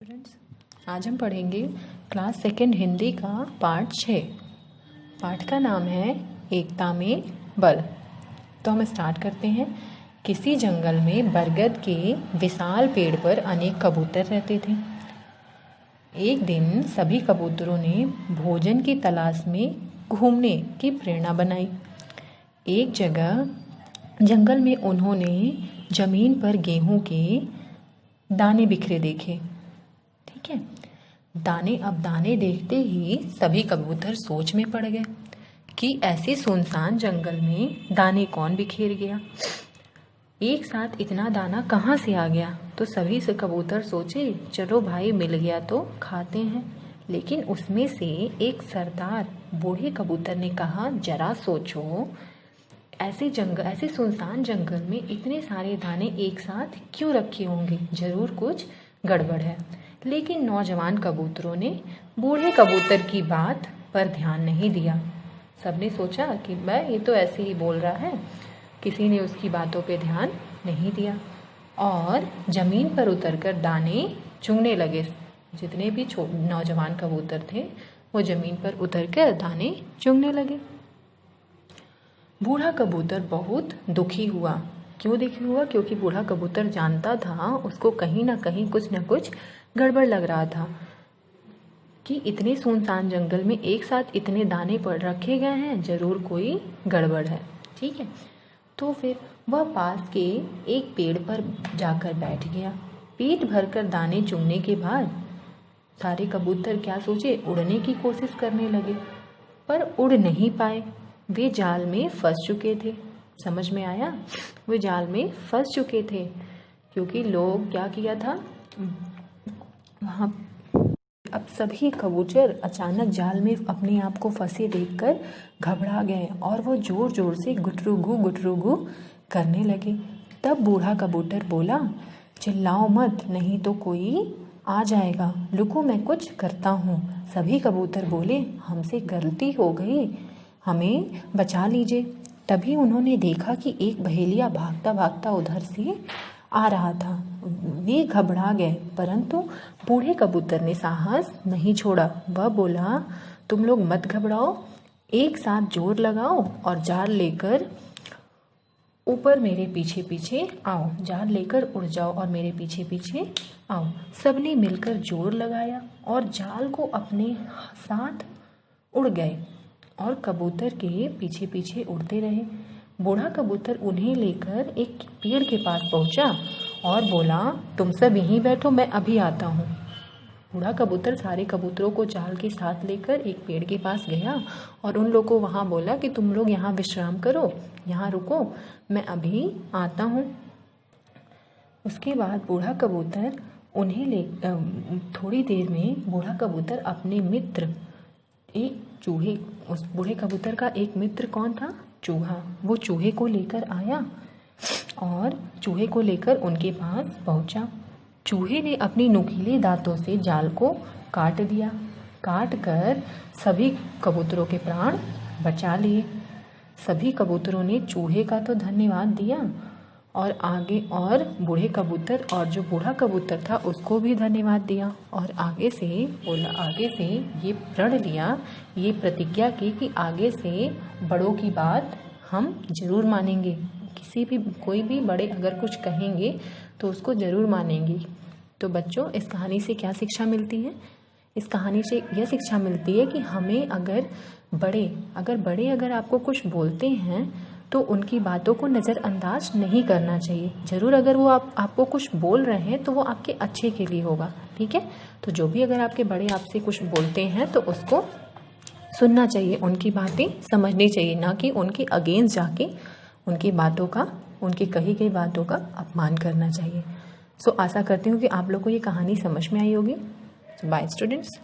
Students, आज हम पढ़ेंगे क्लास सेकेंड हिंदी का पार्ट 6। पाठ का नाम है एकता में बल। तो हम स्टार्ट करते हैं। किसी जंगल में बरगद के विशाल पेड़ पर अनेक कबूतर रहते थे। एक दिन सभी कबूतरों ने भोजन की तलाश में घूमने की प्रेरणा बनाई। एक जगह जंगल में उन्होंने जमीन पर गेहूं के दाने बिखरे देखे। ठीक है, दाने देखते ही सभी कबूतर सोच में पड़ गए कि ऐसे सुनसान जंगल में दाने कौन बिखेर गया, एक साथ इतना दाना कहाँ से आ गया। तो सभी से कबूतर सोचे चलो भाई मिल गया तो खाते हैं। लेकिन उसमें से एक सरदार बूढ़े कबूतर ने कहा जरा सोचो, ऐसे सुनसान जंगल में इतने सारे दाने एक साथ क्यों रखे होंगे, जरूर कुछ गड़बड़ है। लेकिन नौजवान कबूतरों ने बूढ़े कबूतर की बात पर ध्यान नहीं दिया। सबने सोचा कि मैं ये तो ऐसे ही बोल रहा है, किसी ने उसकी बातों पे ध्यान नहीं दिया और जमीन पर उतरकर दाने चुगने लगे। जितने भी नौजवान कबूतर थे वो जमीन पर उतरकर दाने चुगने लगे। बूढ़ा कबूतर बहुत दुखी हुआ। क्यों दुखी हुआ? क्योंकि बूढ़ा कबूतर जानता था उसको कहीं ना कहीं कुछ न कुछ गड़बड़ लग रहा था कि इतने सुनसान जंगल में एक साथ इतने दाने पड़ रखे गए हैं, जरूर कोई गड़बड़ है। ठीक है, तो फिर वह पास के एक पेड़ पर जाकर बैठ गया। पेट भरकर दाने चुगने के बाद सारे कबूतर क्या सोचे, उड़ने की कोशिश करने लगे, पर उड़ नहीं पाए। वे जाल में फंस चुके थे। समझ में आया? वे जाल में फंस चुके थे क्योंकि लोग क्या किया था वहाँ। अब सभी कबूतर अचानक जाल में अपने आप को फंसे देखकर घबरा गए और वो जोर जोर से गुटरुगु करने लगे। तब बूढ़ा कबूतर बोला चिल्लाओ मत, नहीं तो कोई आ जाएगा, रुको मैं कुछ करता हूँ। सभी कबूतर बोले हमसे गलती हो गई, हमें बचा लीजिए। तभी उन्होंने देखा कि एक बहेलिया भागता भागता उधर से आ रहा था। वे घबरा गए, परंतु बूढ़े कबूतर ने साहस नहीं छोड़ा। वह बोला तुम लोग मत घबराओ, एक साथ जोर लगाओ और जाल लेकर ऊपर मेरे पीछे पीछे आओ, जाल लेकर उड़ जाओ और मेरे पीछे पीछे आओ। सबने मिलकर जोर लगाया और जाल को अपने साथ उड़ गए और कबूतर के पीछे पीछे उड़ते रहे। बूढ़ा कबूतर उन्हें लेकर एक पेड़ के पास पहुंचा और बोला तुम सब यहीं बैठो, मैं अभी आता हूँ। बूढ़ा कबूतर सारे कबूतरों को जाल के साथ लेकर एक पेड़ के पास गया और उन लोगों को वहाँ बोला कि तुम लोग यहाँ विश्राम करो, यहाँ रुको, मैं अभी आता हूँ। उसके बाद बूढ़ा कबूतर थोड़ी देर में बूढ़ा कबूतर अपने मित्र एक चूहे, उस बूढ़े कबूतर का एक मित्र कौन था? चूहा। वो चूहे को लेकर आया और चूहे को लेकर उनके पास पहुंचा। चूहे ने अपनी नुकीले दांतों से जाल को काट दिया। काट कर सभी कबूतरों के प्राण बचा लिए। सभी कबूतरों ने चूहे का तो धन्यवाद दिया और बूढ़े कबूतर और जो बूढ़ा कबूतर था उसको भी धन्यवाद दिया और आगे से ये प्रण लिया, ये प्रतिज्ञा की कि आगे से बड़ों की बात हम जरूर मानेंगे। कोई भी बड़े अगर कुछ कहेंगे तो उसको जरूर मानेंगे। तो बच्चों, इस कहानी से क्या शिक्षा मिलती है? इस कहानी से यह शिक्षा मिलती है कि हमें अगर बड़े आपको कुछ बोलते हैं तो उनकी बातों को नज़रअंदाज नहीं करना चाहिए। ज़रूर अगर वो आपको कुछ बोल रहे हैं तो वो आपके अच्छे के लिए होगा। ठीक है, तो जो भी अगर आपके बड़े आपसे कुछ बोलते हैं तो उसको सुनना चाहिए, उनकी बातें समझनी चाहिए, ना कि उनके अगेंस्ट जाके उनकी कही गई बातों का अपमान करना चाहिए। सो आशा करती हूँ कि आप लोग को ये कहानी समझ में आई होगी। Bye students.